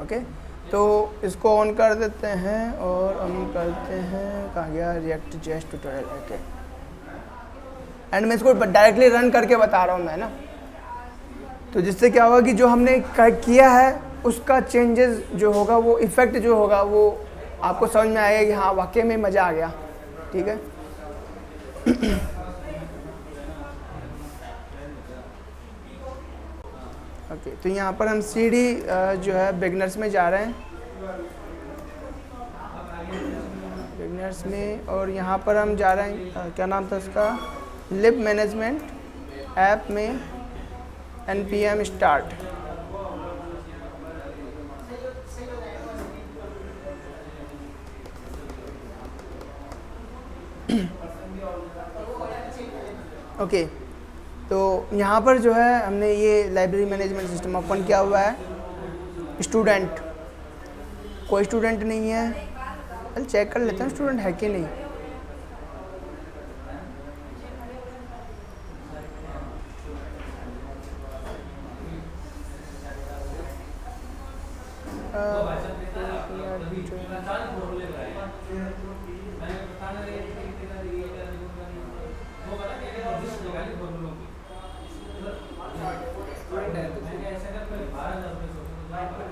Okay, तो इसको on कर देते हैं और हम करते हैं, कहाँ गया react JS tutorial. Okay, and मैं इसको डायरेक्टली रन करके बता रहा हूँ मैं ना, तो जिससे क्या होगा कि जो हमने किया है उसका चेंजेस जो होगा, वो इफ़ेक्ट जो होगा वो आपको समझ में आएगा कि हाँ वाकई में मज़ा आ गया। ठीक है, ओके, तो यहाँ पर हम सीडी जो है बिगनर्स में जा रहे हैं, बिगनर्स में, और यहाँ पर हम जा रहे हैं क्या नाम था उसका, लिब मैनेजमेंट ऐप में npm स्टार्ट। ओके, तो यहाँ पर जो है हमने ये लाइब्रेरी मैनेजमेंट सिस्टम ओपन किया हुआ है। स्टूडेंट, कोई स्टूडेंट नहीं है, चल चेक कर लेते हैं स्टूडेंट है कि नहीं।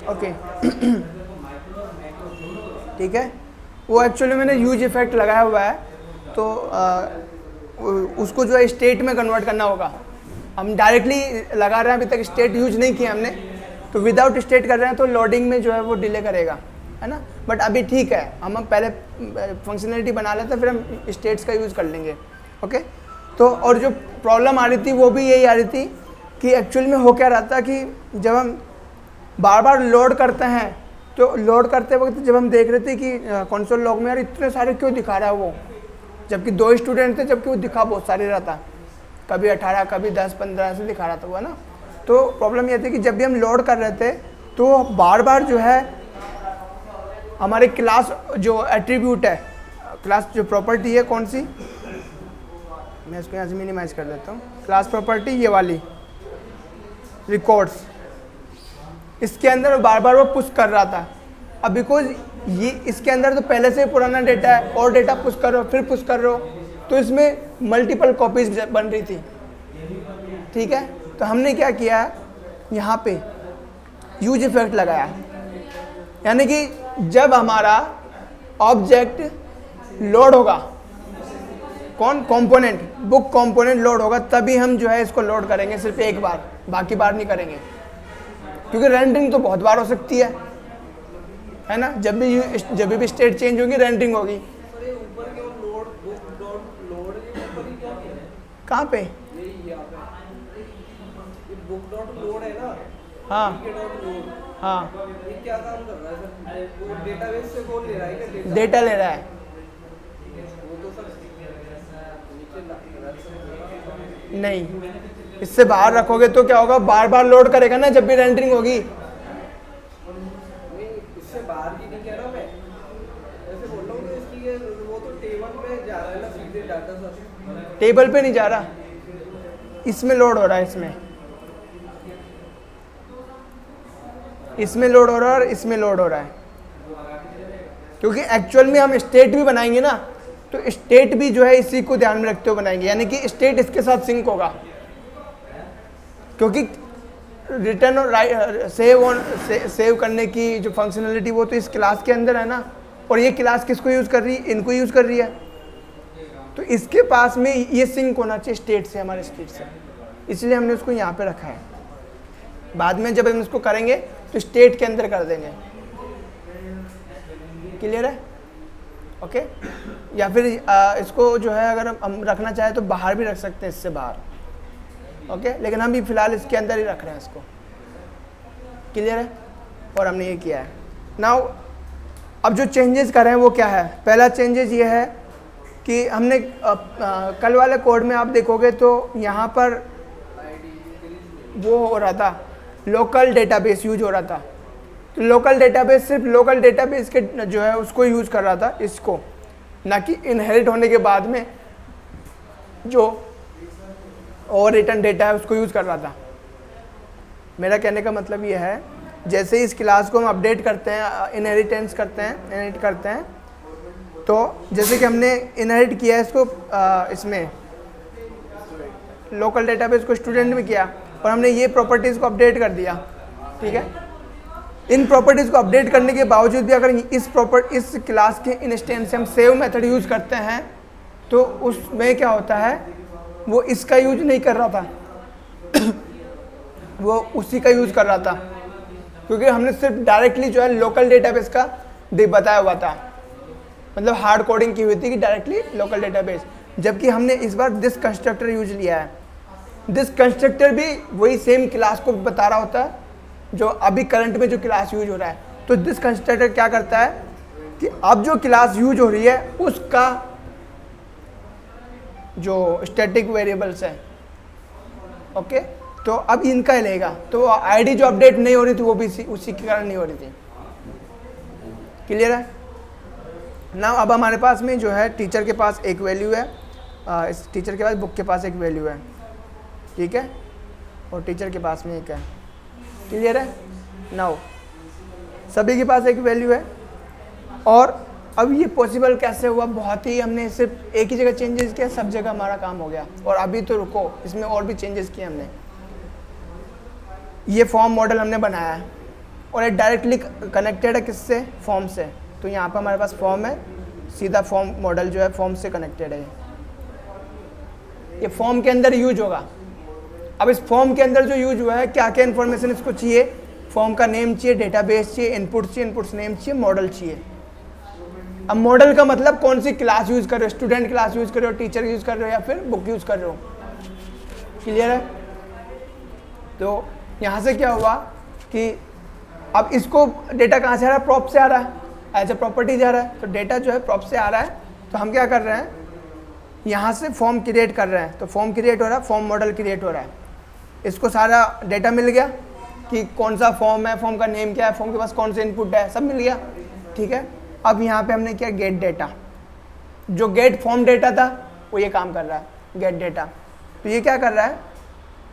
ओके, ठीक है, वो एक्चुअली मैंने यूज इफेक्ट लगाया हुआ है, तो उसको जो है स्टेट में कन्वर्ट करना होगा। हम डायरेक्टली लगा रहे हैं, अभी तक स्टेट यूज नहीं किया हमने, तो विदाउट स्टेट कर रहे हैं तो लोडिंग में जो है वो डिले करेगा, है ना। बट अभी ठीक है, हम पहले फंक्शनलिटी बना लेते हैं, फिर हम स्टेट्स का यूज़ कर लेंगे। ओके, तो और जो प्रॉब्लम आ रही थी वो भी यही आ रही थी कि एक्चुअल में हो क्या रहा था कि जब हम बार बार लोड करते हैं, तो लोड करते वक्त जब हम देख रहे थे कि कंसोल लॉग में यार इतने सारे क्यों दिखा रहा है वो, जबकि 2 स्टूडेंट थे, जबकि वो दिखा बहुत सारे रहा था, कभी 18 कभी 10-15 से दिखा रहा था वो ना। तो प्रॉब्लम ये थी कि जब भी हम लोड कर रहे थे तो बार बार जो है हमारे क्लास जो एट्रीब्यूट है, क्लास जो प्रॉपर्टी है कौन सी, मैं इसको यहाँ से मिनिमाइज कर देता हूँ, क्लास प्रॉपर्टी ये वाली रिकॉर्ड्स, इसके अंदर बार बार वो पुश कर रहा था। अब बिकॉज ये इसके अंदर तो पहले से पुराना डेटा है और डेटा पुश कर रहे हो, फिर पुश कर रहे हो, तो इसमें मल्टीपल कॉपीज बन रही थी। ठीक है, तो हमने क्या किया, यहाँ पे यूज इफेक्ट लगाया, यानी कि जब हमारा ऑब्जेक्ट लोड होगा, कौन कंपोनेंट, बुक कंपोनेंट लोड होगा, तभी हम जो है इसको लोड करेंगे सिर्फ एक बार, बाकी बार नहीं करेंगे, क्योंकि रेंडरिंग तो बहुत बार हो सकती है ना। जब भी स्टेट चेंज होगी रेंडरिंग होगी। कहाँ पे, हाँ हाँ, डेटा ले रहा है, नहीं, इससे बाहर रखोगे तो क्या होगा, बार बार लोड करेगा ना जब भी रेंडरिंग होगी। इससे बाहर की नहीं कह रहा मैं, ऐसे बोल रहा हूँ कि इसकी वो तो टेबल पे जा रहा है ना, सीधे डाटा सर टेबल पे नहीं जा रहा, इसमें लोड हो रहा है, इसमें लोड हो रहा है और इसमें लोड हो रहा है, क्योंकि एक्चुअल में हम स्टेट भी बनाएंगे ना, तो स्टेट भी जो है इसी को ध्यान में रखते हुए बनाएंगे, यानी कि स्टेट इसके साथ सिंक होगा, क्योंकि रिटर्न और सेव करने की जो फंक्शनलिटी वो तो इस क्लास के अंदर है ना, और ये क्लास किसको यूज़ कर रही है, इनको यूज़ कर रही है, तो इसके पास में ये सिंक होना चाहिए स्टेट से, हमारे स्टेट से, इसलिए हमने उसको यहाँ पे रखा है। बाद में जब हम इसको करेंगे तो स्टेट के अंदर कर देंगे। क्लियर है? ओके, या फिर इसको जो है अगर हम रखना चाहे तो बाहर भी रख सकते हैं, इससे बाहर। ओके, लेकिन हम भी फिलहाल इसके अंदर ही रख रहे हैं इसको। क्लियर है? और हमने ये किया है। नाउ अब जो चेंजेस कर रहे हैं वो क्या है, पहला चेंजेस ये है कि हमने कल वाले कोड में आप देखोगे तो यहाँ पर वो हो रहा था, लोकल डेटाबेस यूज हो रहा था, तो लोकल डेटाबेस सिर्फ लोकल डेटाबेस के जो है उसको यूज़ कर रहा था, इसको, ना कि इनहेरिट होने के बाद में जो ओवर रिटर्न डेटा है उसको यूज़ कर रहा था। मेरा कहने का मतलब ये है, जैसे ही इस क्लास को हम अपडेट करते हैं, इनहेरिट करते हैं, तो जैसे कि हमने इनहेरिट किया है इसको इसमें लोकल डेटाबेस को स्टूडेंट में किया, और हमने ये प्रॉपर्टीज़ को अपडेट कर दिया, ठीक है। इन प्रॉपर्टीज़ को अपडेट करने के बावजूद भी अगर इस क्लास के इंस्टेंस से हम सेव मेथड यूज़ करते हैं, तो उसमें क्या होता है, वो इसका यूज नहीं कर रहा था वो उसी का यूज़ कर रहा था, क्योंकि हमने सिर्फ डायरेक्टली जो है लोकल डेटाबेस का बताया हुआ था, मतलब हार्ड कोडिंग की हुई थी कि डायरेक्टली लोकल डेटाबेस। जबकि हमने इस बार दिस कंस्ट्रक्टर यूज लिया है। दिस कंस्ट्रक्टर भी वही सेम क्लास को बता रहा होता है जो अभी करंट में जो क्लास यूज हो रहा है। तो दिस कंस्ट्रक्टर क्या करता है कि अब जो क्लास यूज हो रही है उसका जो स्टैटिक वेरिएबल्स है, ओके, तो अब इनका ही लेगा। तो आईडी जो अपडेट नहीं हो रही थी वो भी उसी के कारण नहीं हो रही थी। क्लियर है ना। अब हमारे पास में जो है टीचर के पास एक वैल्यू है, इस टीचर के पास बुक के पास एक वैल्यू है, ठीक है, और टीचर के पास में एक है। क्लियर है नाउ, सभी के पास एक वैल्यू है। और अब ये पॉसिबल कैसे हुआ, बहुत ही हमने सिर्फ एक ही जगह चेंजेस किया, सब जगह हमारा काम हो गया। और अभी तो रुको, इसमें और भी चेंजेस किए हमने। ये फॉर्म मॉडल हमने बनाया है और ये डायरेक्टली कनेक्टेड है किससे, फॉर्म से। तो यहाँ पर हमारे पास फॉर्म है, सीधा फॉर्म मॉडल जो है फॉर्म से कनेक्टेड है। ये फॉर्म के अंदर यूज होगा। अब इस फॉर्म के अंदर जो यूज हुआ है, क्या क्या इन्फॉर्मेशन इसको चाहिए, फॉर्म का नेम चाहिए, डेटाबेस चाहिए, इनपुट्स नेम चाहिए, मॉडल चाहिए। अब मॉडल का मतलब कौन सी क्लास यूज कर रहे हो, स्टूडेंट क्लास यूज कर रहे हो, टीचर यूज कर रहे हो, या फिर बुक यूज कर रहे हो। क्लियर है। तो यहाँ से क्या हुआ कि अब इसको डेटा कहाँ से आ रहा है, प्रॉप से आ रहा है, एज ए प्रॉपर्टी जा रहा है। तो डेटा जो है प्रॉप से आ रहा है। तो हम क्या कर रहे हैं, यहाँ से फॉर्म क्रिएट कर रहे हैं। तो फॉर्म क्रिएट हो रहा है, फॉर्म मॉडल क्रिएट हो रहा है। इसको सारा डेटा मिल गया कि कौन सा फॉर्म है, फॉर्म का नेम क्या है, फॉर्म के पास कौन से इनपुट है, सब मिल गया, ठीक है। अब यहाँ पे हमने किया गेट डेटा, जो गेट फॉर्म डेटा था वो ये काम कर रहा है, गेट डेटा। तो ये क्या कर रहा है,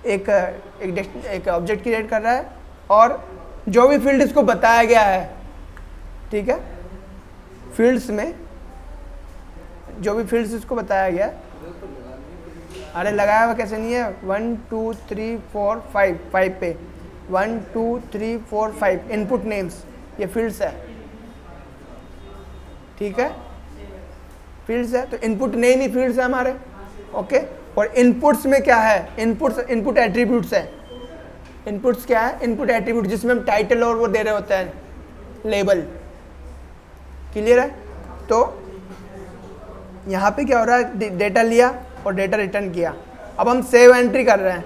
एक ऑब्जेक्ट क्रिएट कर रहा है, और जो भी फील्ड इसको बताया गया है, ठीक है, फील्ड्स में जो भी फील्ड्स इसको बताया गया, अरे लगाया हुआ कैसे नहीं है, 1 2 3 4 5 पे 1 2 3 4 5 इनपुट नेम्स, ये फील्ड्स है, ठीक है, फील्ड्स है। तो इनपुट नेम ही फील्ड्स है हमारे, ओके। और इनपुट्स में क्या है, इनपुट एट्रीब्यूट्स है। इनपुट्स क्या है, इनपुट एट्रीब्यूट, जिसमें हम टाइटल और वो दे रहे होते हैं, लेबल। क्लियर है। तो यहाँ पे क्या हो रहा है, डेटा लिया और डेटा रिटर्न किया। अब हम सेव एंट्री कर रहे हैं।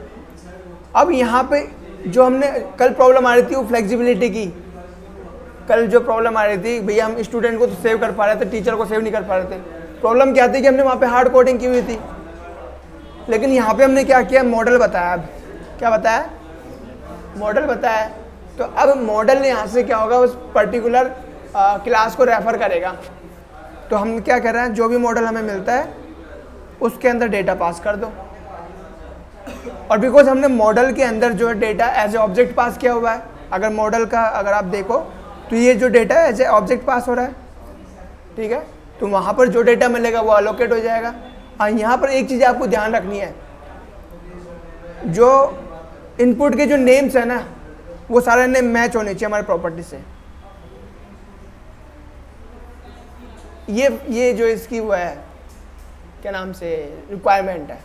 अब यहाँ पे जो हमने कल प्रॉब्लम आ रही थी वो फ्लेक्सिबिलिटी की, कल जो प्रॉब्लम आ रही थी, भैया हम स्टूडेंट को तो सेव कर पा रहे थे, टीचर को सेव नहीं कर पा रहे थे। प्रॉब्लम क्या थी कि हमने वहाँ पे हार्ड कोडिंग की हुई थी, लेकिन यहाँ पे हमने क्या किया, मॉडल बताया। अब क्या बताया, मॉडल बताया। तो अब मॉडल यहाँ से क्या होगा, उस पर्टिकुलर क्लास को रेफर करेगा। तो हम क्या कर रहे हैं, जो भी मॉडल हमें मिलता है उसके अंदर डेटा पास कर दो। और बिकॉज हमने मॉडल के अंदर जो है डेटा एज ए ऑब्जेक्ट पास किया हुआ है, अगर मॉडल का अगर आप देखो तो ये जो डेटा है एज ए ऑब्जेक्ट पास हो रहा है, ठीक है। तो वहाँ पर जो डेटा मिलेगा वो अलोकेट हो जाएगा। हाँ, यहाँ पर एक चीज़ आपको ध्यान रखनी है, जो इनपुट के जो नेम्स है ना, वो सारे नेम मैच होने चाहिए हमारे प्रॉपर्टी से। ये जो इसकी वो है, क्या नाम से, रिक्वायरमेंट है।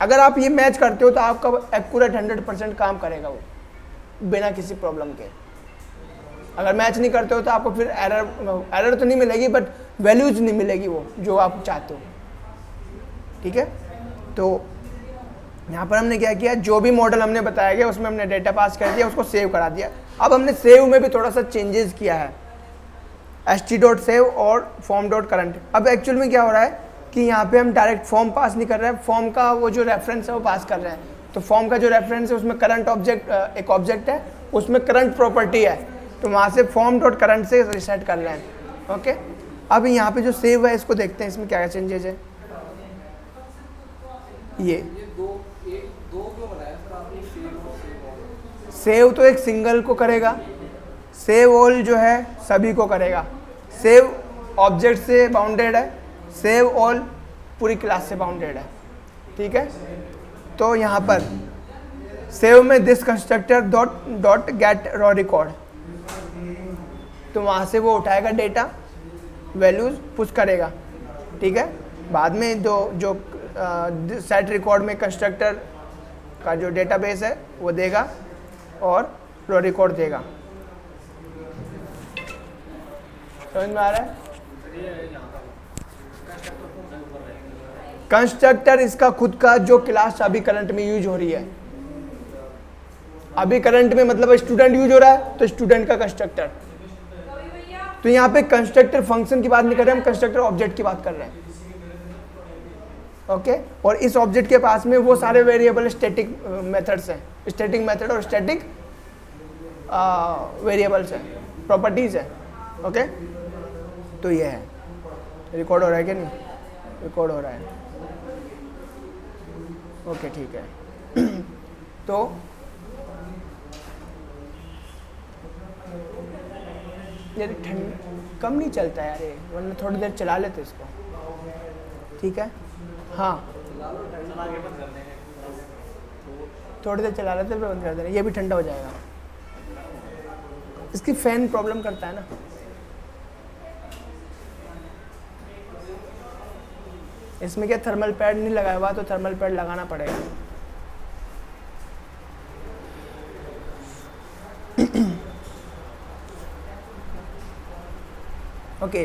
अगर आप ये मैच करते हो तो आपका एक्यूरेट 100% काम करेगा वो, बिना किसी प्रॉब्लम के। अगर मैच नहीं करते हो तो आपको फिर एरर तो नहीं मिलेगी, बट वैल्यूज नहीं मिलेगी वो जो आप चाहते हो, ठीक है। तो यहाँ पर हमने क्या किया, जो भी मॉडल हमने बताया गया उसमें हमने डेटा पास कर दिया, उसको सेव करा दिया। अब हमने सेव में भी थोड़ा सा चेंजेस किया है, ht.save और form.current। अब एक्चुअल में क्या हो रहा है कि यहाँ पे हम डायरेक्ट फॉर्म पास नहीं कर रहे हैं, फॉर्म का वो जो रेफरेंस है वो पास कर रहे हैं। तो फॉर्म का जो रेफरेंस है उसमें करंट ऑब्जेक्ट, एक ऑब्जेक्ट है, उसमें करंट प्रॉपर्टी है, तो वहाँ से form.current से रिसेट कर रहे हैं, ओके। अब यहाँ पे जो सेव है इसको देखते हैं, इसमें क्या क्या चेंजेस है। ये दो क्यों बनाया सर आपने, सेव और सेव? सेव तो एक सिंगल को करेगा, सेव ऑल जो है सभी को करेगा, सेव ऑब्जेक्ट से बाउंडेड है, सेव ऑल पूरी क्लास से बाउंडेड है, ठीक है। तो यहाँ पर सेव में this constructor dot gate raw record, तो वहाँ से वो उठाएगा डेटा, वैल्यूज पुश करेगा, ठीक है। बाद में जो सेट रिकॉर्ड में कंस्ट्रक्टर का जो डेटाबेस है वो देगा और रॉ रिकॉर्ड देगा। समझ में आ रहा है? कंस्ट्रक्टर इसका खुद का जो क्लास अभी करंट में यूज हो रही है, अभी करंट में मतलब स्टूडेंट यूज हो रहा है तो स्टूडेंट का कंस्ट्रक्टर। तो यहाँ पे कंस्ट्रक्टर फंक्शन की बात नहीं कर रहे हम, कंस्ट्रक्टर ऑब्जेक्ट की बात कर रहे हैं, ओके। और इस ऑब्जेक्ट के पास में वो सारे वेरिएबल स्टैटिक मेथड्स हैं, स्टैटिक मेथड और स्टैटिक वेरिएबल्स हैं, प्रॉपर्टीज है, ओके। तो ये है, रिकॉर्ड हो रहा है कि नहीं? रिकॉर्ड हो रहा है, ओके, ठीक है। तो यार ठंड कम नहीं चलता यार ये, वरना थोड़ी देर चला लेते इसको, ठीक है। हाँ थोड़ी देर चला लेते फिर बंद कर देना, ये भी ठंडा हो जाएगा। इसकी फैन प्रॉब्लम करता है ना। इसमें क्या थर्मल पैड नहीं लगाया हुआ, तो थर्मल पैड लगाना पड़ेगा। ओके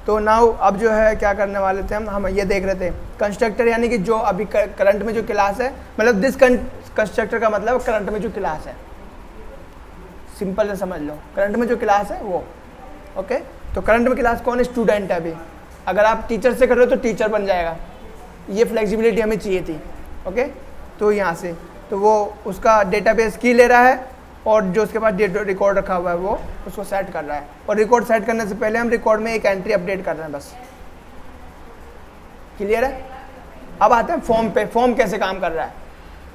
तो नाउ अब जो है क्या करने वाले थे हम ये देख रहे थे कंस्ट्रक्टर, यानी कि जो अभी करंट में जो क्लास है, मतलब दिस कंस्ट्रक्टर का मतलब करंट में जो क्लास है, सिंपल से समझ लो, करंट में जो क्लास है वो, ओके। तो करंट में क्लास कौन है? स्टूडेंट है। अभी अगर आप टीचर से कर रहे हो तो टीचर बन जाएगा, ये फ्लेक्सिबिलिटी हमें चाहिए थी, ओके। तो यहाँ से तो वो उसका डेटाबेस की ले रहा है और जो उसके पास रिकॉर्ड रखा हुआ है वो उसको सेट कर रहा है, और रिकॉर्ड सेट करने से पहले हम रिकॉर्ड में एक एंट्री अपडेट कर रहे हैं, बस। क्लियर है? अब आते हैं फॉर्म पे, फॉर्म कैसे काम कर रहा है,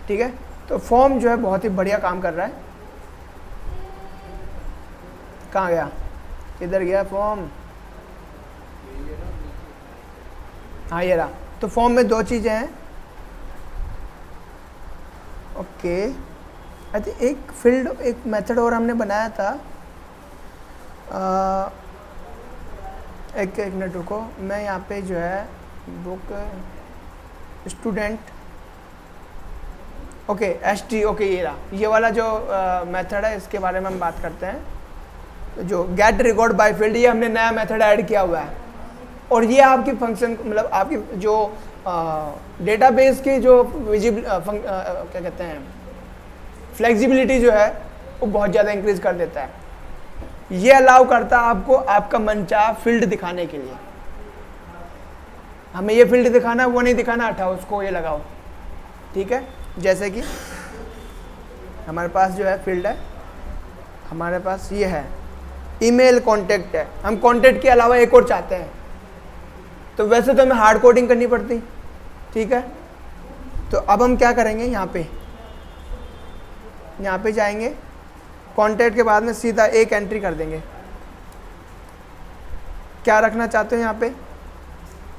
ठीक है। तो फॉर्म जो है बहुत ही बढ़िया काम कर रहा है। कहाँ गया, किधर गया फॉर्म? हाँ ये रहा। तो फॉर्म में दो चीज़ें हैं, ओके। आई थिंक एक फील्ड, एक मेथड और हमने बनाया था, एक मिनट रुको, मैं यहाँ पे जो है book student, okay ST, okay ये रहा, ये वाला जो मेथड है इसके बारे में हम बात करते हैं। जो गेट रिकॉर्ड बाय फील्ड, ये हमने नया मेथड ऐड किया हुआ है, और ये आपकी फंक्शन मतलब आपकी जो डेटाबेस की जो क्या कहते हैं फ्लेक्सिबिलिटी जो है वो बहुत ज़्यादा इंक्रीज कर देता है। ये अलाउ करता है आपको आपका मनचाहा फील्ड दिखाने के लिए। हमें ये फील्ड दिखाना, वो नहीं दिखाना, हटाओ उसको, ये लगाओ, ठीक है। जैसे कि हमारे पास जो है फील्ड है, हमारे पास ये है ईमेल कॉन्टेक्ट है, हम कॉन्टेक्ट के अलावा एक और चाहते हैं, तो वैसे तो हमें हार्ड कोडिंग करनी पड़ती, ठीक है। तो अब हम क्या करेंगे, यहाँ पे जाएंगे, कॉन्टैक्ट के बाद में सीधा एक एंट्री कर देंगे। क्या रखना चाहते हो यहाँ पे?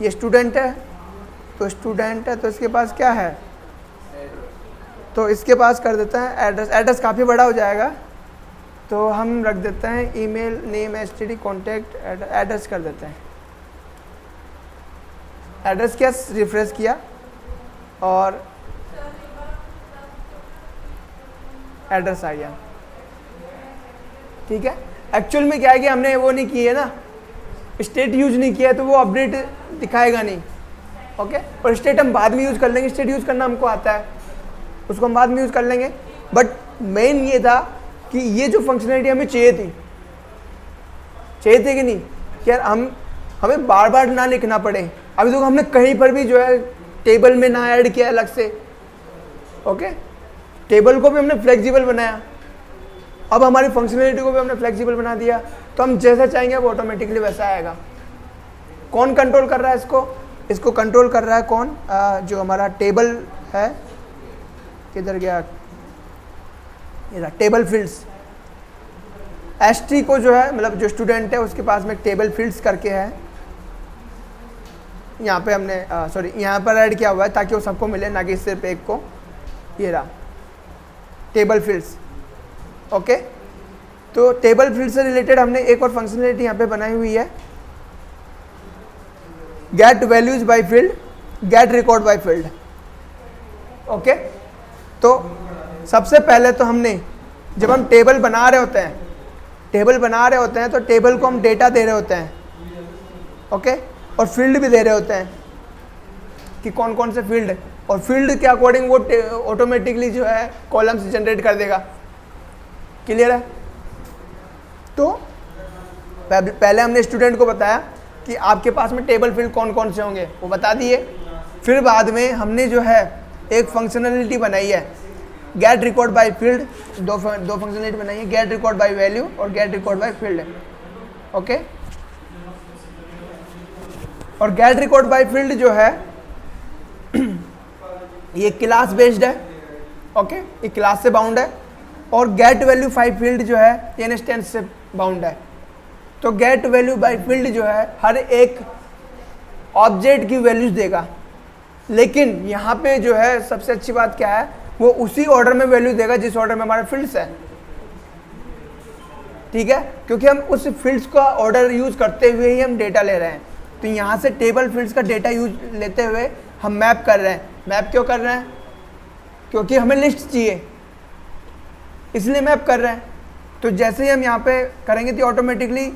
ये स्टूडेंट है, तो स्टूडेंट है तो इसके पास क्या है, तो इसके पास कर देते हैं एड्रेस। एड्रेस काफ़ी बड़ा हो जाएगा, तो हम रख देते हैं email name STD contact address कर देते हैं। एड्रेस क्या, रिफ्रेश किया और एड्रेस आ गया, ठीक है। एक्चुअल में क्या है कि हमने वो नहीं की है ना, स्टेट यूज नहीं किया है, तो वो अपडेट दिखाएगा नहीं, ओके। और स्टेट हम बाद में यूज़ कर लेंगे, स्टेट यूज़ करना हमको आता है, उसको हम बाद में यूज़ कर लेंगे। बट मेन ये था कि ये जो फंक्शनलिटी हमें चाहिए थी कि नहीं, कि यार हमें बार बार ना लिखना पड़े। अभी तो हमने कहीं पर भी जो है टेबल में ना ऐड किया अलग से, ओके। टेबल को भी हमने फ्लेक्सिबल बनाया, अब हमारी फंक्शनलिटी को भी हमने फ्लेक्सिबल बना दिया, तो हम जैसा चाहेंगे वो ऑटोमेटिकली वैसा आएगा। कौन कंट्रोल कर रहा है इसको? इसको कंट्रोल कर रहा है कौन? जो हमारा टेबल है, किधर गया, ये टेबल फील्ड्स, एस को जो है मतलब जो स्टूडेंट है उसके पास में टेबल फील्ड्स करके है, यहाँ पे हमने सॉरी यहाँ पर ऐड किया हुआ है ताकि वो सबको मिले, ना कि सिर्फ एक को। ये रहा टेबल फील्ड्स। ओके, तो टेबल फील्ड से रिलेटेड हमने एक और फंक्शनलिटी यहाँ पे बनाई हुई है, get values by field, get record by field. Okay, तो सबसे पहले तो हमने जब हम टेबल बना रहे होते हैं, तो टेबल को हम डेटा दे रहे होते हैं। ओके, और फील्ड भी दे रहे होते हैं कि कौन कौन से फील्ड है, और फील्ड के अकॉर्डिंग वो ऑटोमेटिकली जो है कॉलम्स जनरेट कर देगा। क्लियर है? तो पहले हमने स्टूडेंट को बताया कि आपके पास में टेबल फील्ड कौन कौन से होंगे, वो बता दिए। फिर बाद में हमने जो है एक फंक्शनलिटी बनाई है, गेट रिकॉर्ड बाय फील्ड। दो फंक्शनलिटी बनाई है, गेट रिकॉर्ड बाय वैल्यू और get record by field. Okay, और गेट रिकॉर्ड बाय फील्ड जो है ये क्लास बेस्ड है। ओके, ये क्लास से बाउंड है। और गेट वैल्यू बाय फील्ड जो है ये इंस्टेंस से बाउंड है। तो गेट वैल्यू बाय फील्ड जो है हर एक ऑब्जेक्ट की वैल्यूज देगा, लेकिन यहाँ पे जो है सबसे अच्छी बात क्या है, वो उसी ऑर्डर में वैल्यू देगा जिस ऑर्डर में हमारे फील्ड्स है। ठीक है, क्योंकि हम उस फील्ड्स का ऑर्डर यूज करते हुए ही हम डेटा ले रहे हैं। तो यहाँ से टेबल फील्ड्स का डेटा यूज लेते हुए हम मैप कर रहे हैं। मैप क्यों कर रहे हैं? क्योंकि हमें लिस्ट चाहिए, इसलिए मैप कर रहे हैं। तो जैसे ही हम यहाँ पे करेंगे तो ऑटोमेटिकली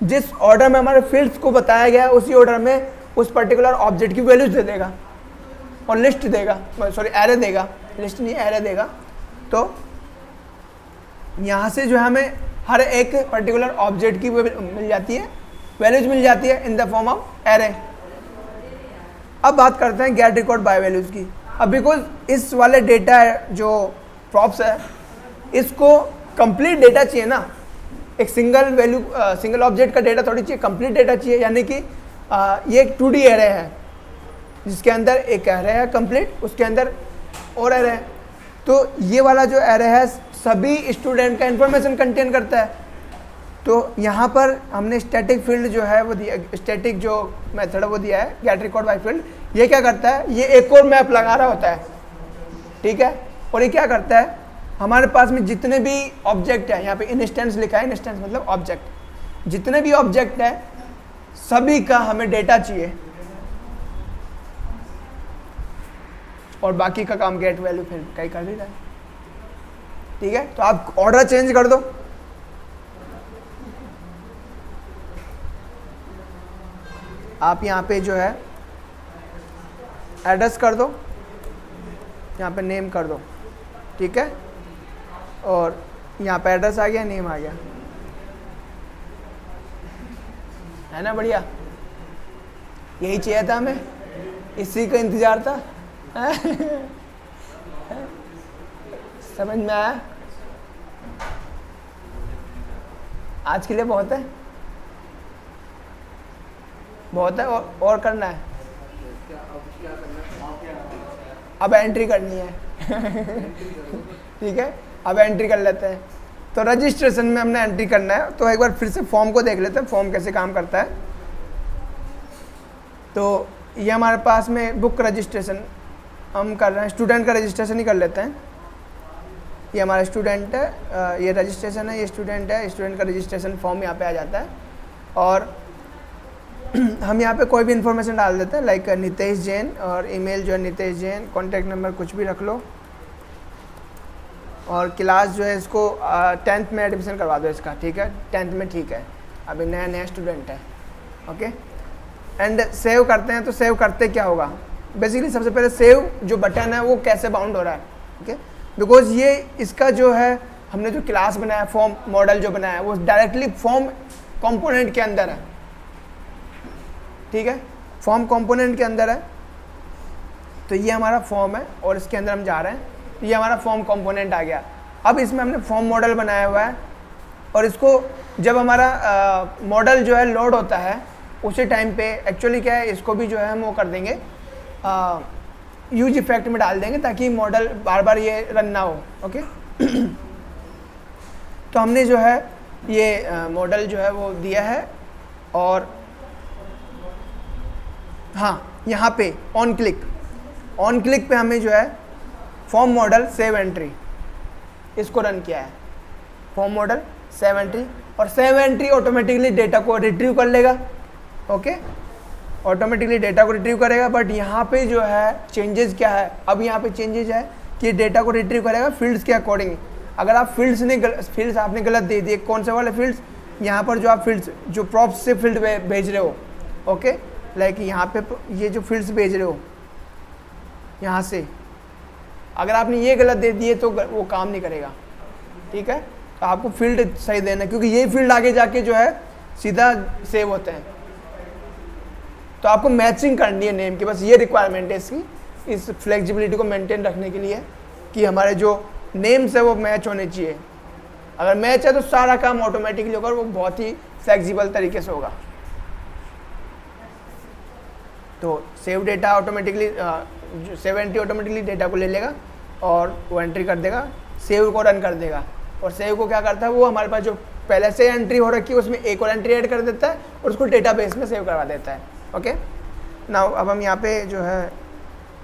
जिस ऑर्डर में हमारे फील्ड्स को बताया गया है उसी ऑर्डर में उस पर्टिकुलर ऑब्जेक्ट की वैल्यूज दे देगा और लिस्ट देगा, सॉरी एरे देगा, लिस्ट नहीं एरे देगा। तो यहाँ से जो है हमें हर एक पर्टिकुलर ऑब्जेक्ट की मिल जाती है, वैल्यूज मिल जाती है in the form of array. अब बात करते हैं गेट रिकॉर्ड बाय वैल्यूज की। अब बिकॉज इस वाले डेटा जो प्रॉप्स है इसको कंप्लीट डेटा चाहिए ना, एक सिंगल वैल्यू सिंगल ऑब्जेक्ट का डेटा थोड़ी चाहिए, कंप्लीट डेटा चाहिए। यानी कि ये एक 2D एरे है जिसके अंदर एक एरे है कंप्लीट, उसके अंदर और एरे है। तो ये वाला जो एरे है सभी स्टूडेंट का इंफॉर्मेशन कंटेन करता है। तो यहाँ पर हमने स्टैटिक फील्ड जो है वो दिया, स्टैटिक जो मेथड है वो दिया है गेट रिकॉर्ड बाय फील्ड। ये क्या करता है, ये एक और मैप लगा रहा होता है। ठीक है, और ये क्या करता है, हमारे पास में जितने भी ऑब्जेक्ट है, यहाँ पे इंस्टेंस लिखा है, इंस्टेंस मतलब ऑब्जेक्ट, जितने भी ऑब्जेक्ट है सभी का हमें डेटा चाहिए और बाकी का काम गेट वैल्यू फील्ड का ही कर ही रहा है। ठीक है, तो आप ऑर्डर चेंज कर दो। आप यहाँ पे जो है एड्रेस कर दो, यहाँ पे नेम कर दो। ठीक है, और यहाँ पे एड्रेस आ गया, नेम आ गया, है ना? बढ़िया, यही चाहिए था हमें, इसी का इंतजार था। समझ में आया? आज के लिए बहुत है, बहुत है, और करना है। अब एंट्री करनी है। ठीक है, अब एंट्री कर लेते हैं। तो रजिस्ट्रेशन में हमने एंट्री करना है, तो एक बार फिर से फॉर्म को देख लेते हैं, फॉर्म कैसे काम करता है। तो ये हमारे पास में बुक रजिस्ट्रेशन हम कर रहे हैं, स्टूडेंट का रजिस्ट्रेशन ही कर लेते हैं। ये हमारा स्टूडेंट है, ये रजिस्ट्रेशन है, ये स्टूडेंट है, स्टूडेंट का रजिस्ट्रेशन फॉर्म यहाँ पे आ जाता है। और हम यहाँ पे कोई भी इंफॉर्मेशन डाल देते हैं, लाइक नितेश जैन, और ईमेल जो है नितेश जैन, कॉन्टैक्ट नंबर कुछ भी रख लो, और क्लास जो है इसको 10th में एडमिशन करवा दो इसका। ठीक है, 10th में, ठीक है, अभी नया स्टूडेंट है। ओके, एंड सेव करते हैं। तो सेव करते क्या होगा, बेसिकली सबसे पहले सेव जो बटन है वो कैसे बाउंड हो रहा है। ओके, बिकॉज ये इसका जो है हमने जो क्लास बनाया, फॉर्म मॉडल जो बनाया है वो डायरेक्टली फॉर्म कंपोनेंट के अंदर है। ठीक है, फॉर्म कंपोनेंट के अंदर है। तो ये हमारा फॉर्म है और इसके अंदर हम जा रहे हैं, तो ये हमारा फॉर्म कंपोनेंट आ गया। अब इसमें हमने फॉर्म मॉडल बनाया हुआ है, और इसको जब हमारा मॉडल जो है लोड होता है उसी टाइम पे एक्चुअली क्या है, इसको भी जो है हम वो कर देंगे, यूज इफेक्ट में डाल देंगे ताकि मॉडल बार बार ये रन ना हो। ओके, तो हमने जो है ये मॉडल जो है वो दिया है। और हाँ, यहाँ पे ऑन क्लिक पे हमें जो है फॉर्म मॉडल सेव एंट्री इसको रन किया है। फॉर्म मॉडल सेव एंट्री, और सेव एंट्री ऑटोमेटिकली डेटा को रिट्रीव कर लेगा। ओके, ऑटोमेटिकली डेटा को रिट्रीव करेगा। बट यहाँ पे जो है चेंजेस क्या है, अब यहाँ पे चेंजेस है कि डेटा को रिट्रीव करेगा फील्ड्स के अकॉर्डिंग। अगर आप फील्ड्स आपने गलत दे दिए, कौन से वाले फील्ड्स, यहाँ पर जो आप फील्ड्स जो प्रॉप्स से फील्ड भेज रहे हो, ओके, लाइक यहाँ पे ये जो फील्ड्स भेज रहे हो यहाँ से, अगर आपने ये गलत दे दिए तो वो काम नहीं करेगा। ठीक है, तो आपको फील्ड सही देना, क्योंकि ये फील्ड आगे जाके जो है सीधा सेव होते हैं। तो आपको मैचिंग करनी है नेम की, बस ये रिक्वायरमेंट है इसकी, इस फ्लेक्सिबिलिटी को मेंटेन रखने के लिए कि हमारे जो नेम्स है वो मैच होने चाहिए। अगर मैच है तो सारा काम ऑटोमेटिकली होगा और वो बहुत ही फ्लेक्सिबल तरीके से होगा। तो save data automatically, save entry automatically data को ले लेगा और वो एंट्री कर देगा, सेव को रन कर देगा। और सेव को क्या करता है, वो हमारे पास जो पहले से एंट्री हो रखी है उसमें एक और एंट्री ऐड कर देता है और उसको डेटाबेस में सेव करवा देता है। ओके, नाउ अब हम यहाँ पे जो है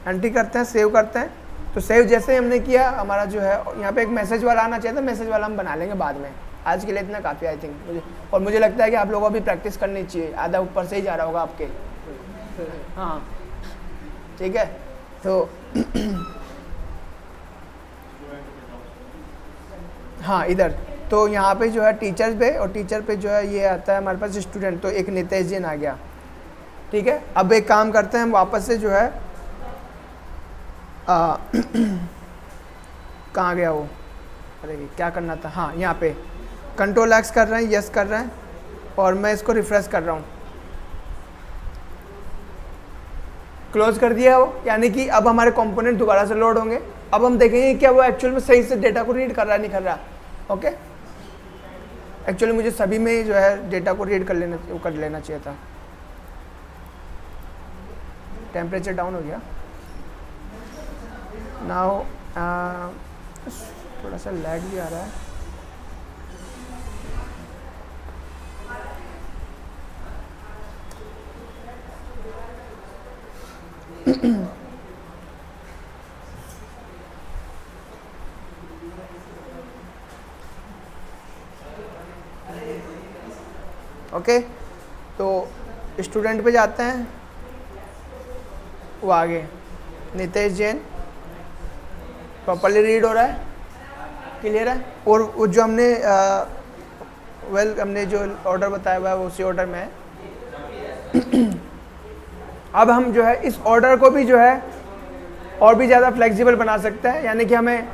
एंट्री करते हैं, सेव करते हैं। तो सेव जैसे ही हमने किया, हमारा जो है यहाँ पे एक मैसेज वाला आना चाहिए था, मैसेज वाला हम बना लेंगे बाद में। आज के लिए इतना काफ़ी आई थिंक मुझे लगता है कि आप लोगों को भी प्रैक्टिस करनी चाहिए, आधा ऊपर से ही जा रहा होगा आपके। हाँ ठीक है, तो हाँ इधर तो यहाँ पे जो है टीचर्स पे, और टीचर पे जो है ये आता है हमारे पास स्टूडेंट, तो एक नितेश जैन आ गया। ठीक है, अब एक काम करते हैं हम वापस से जो है कहाँ गया वो, अरे क्या करना था, हाँ यहाँ पे कंट्रोल एक्स कर रहे हैं, यस कर रहे हैं, और मैं इसको रिफ्रेश कर रहा हूँ। क्लोज कर दिया वो, यानी कि अब हमारे कंपोनेंट दोबारा से लोड होंगे। अब हम देखेंगे क्या वो एक्चुअल में सही से डेटा को रीड कर रहा है नहीं कर रहा। ओके, एक्चुअली मुझे सभी में जो है डेटा को रीड कर लेना चाहिए था। टेम्परेचर डाउन हो गया। नाउ थोड़ा सा लैग भी आ रहा है। ओके, तो स्टूडेंट पे जाते हैं, वो आगे नितेश जैन प्रॉपर्ली रीड हो रहा है, क्लियर है। और वो जो हमने हमने जो ऑर्डर बताया हुआ है वो उसी ऑर्डर में है। अब हम जो है इस ऑर्डर को भी जो है और भी ज़्यादा फ्लेक्सिबल बना सकते हैं, यानी कि हमें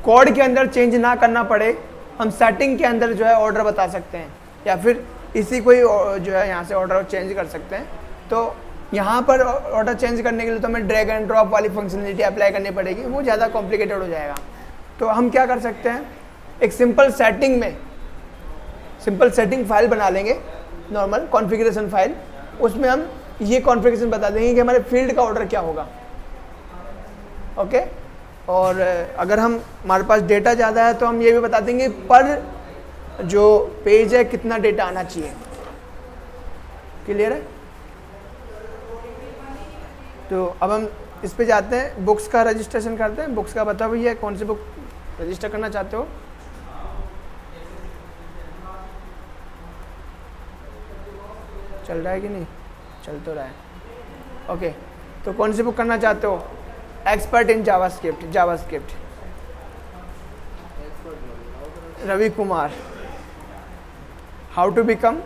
कोड के अंदर चेंज ना करना पड़े, हम सेटिंग के अंदर जो है ऑर्डर बता सकते हैं, या फिर इसी कोई जो है यहाँ से ऑर्डर चेंज कर सकते हैं। तो यहाँ पर ऑर्डर चेंज करने के लिए तो हमें ड्रैग एंड ड्रॉप वाली फंक्शनलिटी अप्लाई करनी पड़ेगी, वो ज़्यादा कॉम्प्लिकेटेड हो जाएगा। तो हम क्या कर सकते हैं, एक सिंपल सेटिंग फाइल बना लेंगे, नॉर्मल कॉन्फ़िगरेशन फाइल, उसमें हम ये कॉन्फ़िगरेशन बता देंगे कि हमारे फील्ड का ऑर्डर क्या होगा। ओके, और अगर हमारे पास डेटा ज़्यादा है तो हम ये भी बता देंगे पर जो पेज है कितना डेटा आना चाहिए। क्लियर है। तो अब हम इस पे जाते हैं, बुक्स का रजिस्ट्रेशन करते हैं। बुक्स का बताओ भैया कौन सी बुक रजिस्टर करना चाहते हो। चल रहा है कि नहीं, चल तो रहा है। ओके, तो कौन सी बुक करना चाहते हो। Expert in JavaScript Ravi Kumar, how to become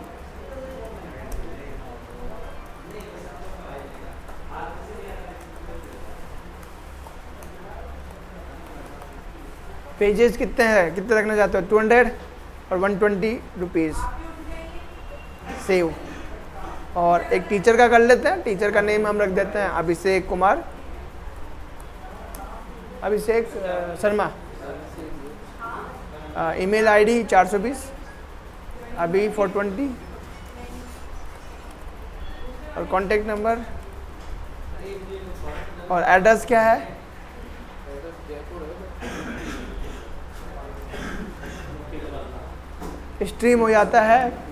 pages कितने हैं, कितने रखना चाहते हो, 200 और 120 रुपीज़। सेव, और एक टीचर का कर लेते हैं, टीचर का नेम हम रख देते हैं अभिषेक कुमार, अभिषेक शर्मा। ईमेल आईडी 420 अभी 420, और कॉन्टेक्ट नंबर, और एड्रेस क्या है, स्ट्रीम हो जाता है।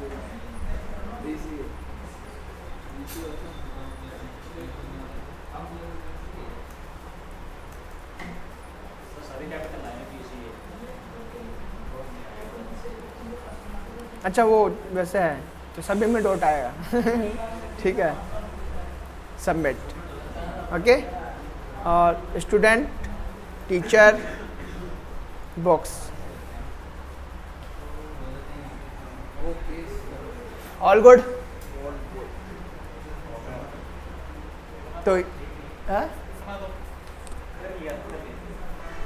अच्छा वो वैसे है तो सभी में डॉट आएगा ठीक है, सबमिट। ओके, और student teacher box all good. तो हाँ?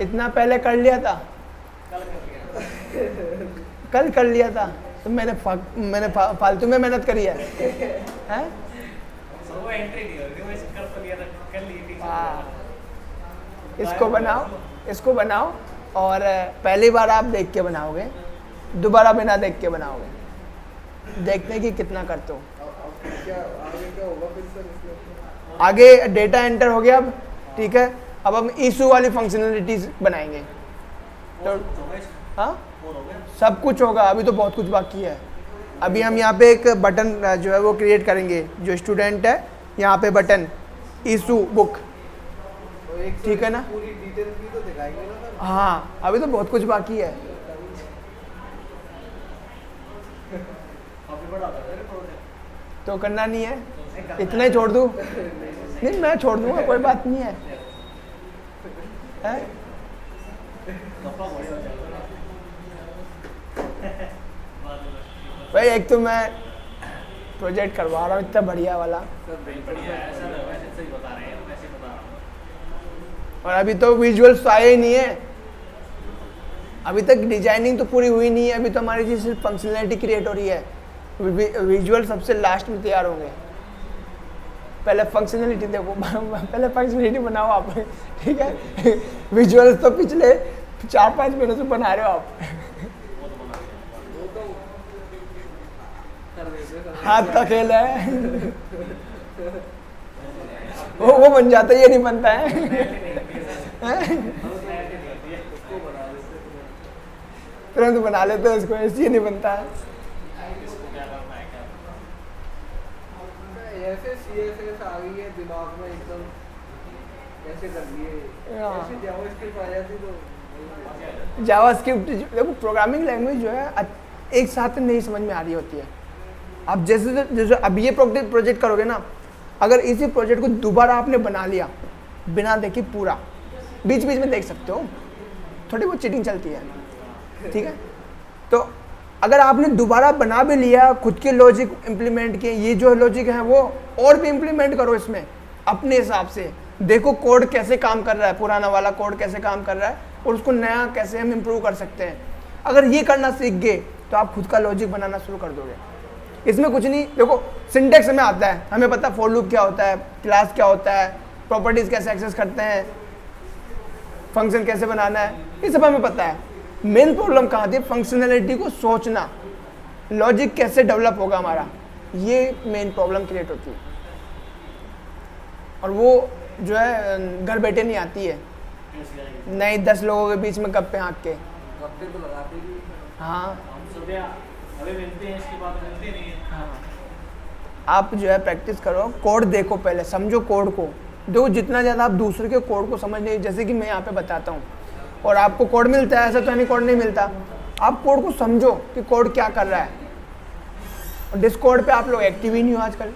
इतना पहले कर लिया था, कल कर लिया था तो मैंने फालतू में मेहनत करी है, हैं? इसको बनाओ और पहली बार आप देख के बनाओगे, दोबारा बिना देख के बनाओगे, देखने की कितना करते हो। क्या होगा फिर सर इसमें? आगे डेटा एंटर हो गया अब, ठीक है। अब हम इशू वाली फंक्शनलिटीज बनाएंगे। तो हाँ सब कुछ होगा, अभी तो बहुत कुछ बाकी है। अभी हम यहाँ पे एक बटन जो है वो क्रिएट करेंगे, जो स्टूडेंट है यहाँ पे बटन इशू बुक, ठीक है ना। पूरी डिटेल भी तो दिखाएंगे ना सर। हाँ अभी तो बहुत कुछ बाकी है। तो करना नहीं है, इतना ही छोड़ दूँ? नहीं मैं छोड़ दूँगा, कोई बात नहीं है, है? भाई एक तो मैं प्रोजेक्ट करवा रहा हूँ इतना बढ़िया वाला, और अभी तो विजुअल्स तो आए ही नहीं है, अभी तक डिजाइनिंग तो पूरी हुई नहीं है, अभी तो हमारी चीज़ सिर्फ फंक्शनैलिटी क्रिएट हो रही है। विजुअल सबसे लास्ट में तैयार होंगे, पहले फंक्शनैलिटी देखो पहले फंक्शनैलिटी बनाओ आप, ठीक है। विजुअल्स तो पिछले 4-5 महीनों से बना रहे हो आप। हाथ का खेल है वो बन जाता है, ये नहीं बनता है, तुरंत बना लेते हैं उसको, ऐसे नहीं बनता है। ऐसे CSS आ गई है दिमाग में एकदम, कैसे कर लिए, ऐसे जावास्क्रिप्ट आ जाती तो। जावास्क्रिप्ट देखो प्रोग्रामिंग लैंग्वेज जो है एक साथ नहीं समझ में आ रही होती है। आप जैसे अब ये प्रोजेक्ट करोगे ना, अगर इसी प्रोजेक्ट को दोबारा आपने बना लिया बिना देखे पूरा, बीच बीच में देख सकते हो, थोड़ी बहुत चीटिंग चलती है, ठीक है। तो अगर आपने दोबारा बना भी लिया, खुद के लॉजिक इम्प्लीमेंट किए, ये जो लॉजिक है वो और भी इम्प्लीमेंट करो इसमें अपने हिसाब से, देखो कोड कैसे काम कर रहा है, पुराना वाला कोड कैसे काम कर रहा है और उसको नया कैसे हम इम्प्रूव कर सकते हैं। अगर ये करना सीख गए तो आप खुद का लॉजिक बनाना शुरू कर दोगे। इसमें कुछ नहीं, देखो सिंटेक्स में आता है, हमें पता फॉर लूप क्या होता है, क्लास क्या होता है, प्रॉपर्टीज कैसे एक्सेस करते हैं, फंक्शन कैसे बनाना है, ये सब हमें पता है। मेन प्रॉब्लम कहाँ थी, फंक्शनैलिटी को सोचना, लॉजिक कैसे डेवलप होगा हमारा, ये मेन प्रॉब्लम क्रिएट होती है। और वो जो है घर बैठे नहीं आती है, नहीं 10 लोगों के बीच में गप्पे हाँक के, गप्पे तो लगाते ही। हाँ अभी मिलते हैं, इसके बाद मिलते नहीं है। हाँ आप जो है प्रैक्टिस करो, कोड देखो, पहले समझो कोड को, देखो जितना ज़्यादा आप दूसरे के कोड को समझ नहीं, जैसे कि मैं यहाँ पे बताता हूँ और आपको कोड मिलता है, ऐसा तो नहीं कोड नहीं मिलता, आप कोड को समझो कि कोड क्या कर रहा है। और डिस्कॉर्ड पे आप लोग एक्टिव ही नहीं हो आजकल,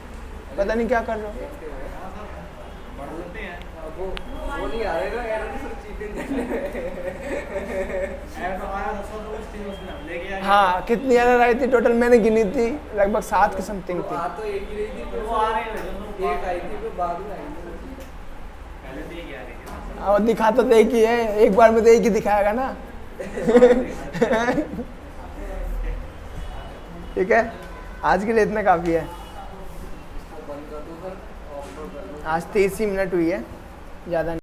पता नहीं क्या कर रहे हो। वो नहीं आएगा एरर सर, चीटिंग करने हाँ कितनी एरर आई थी टोटल, मैंने गिनी थी लगभग 7 की समथिंग थी। आ तो एक ही रही थी, वो आ रही है, एक आई थी फिर बाद में आई थी, पहले तो एक आ रही थी। और दिखा तो एक ही है, एक बार में तो एक ही दिखाएगा ना। ठीक है, आज के लिए इतना काफ़ी है। आज 23 ही मिनट हुई है, ज़्यादा नहीं।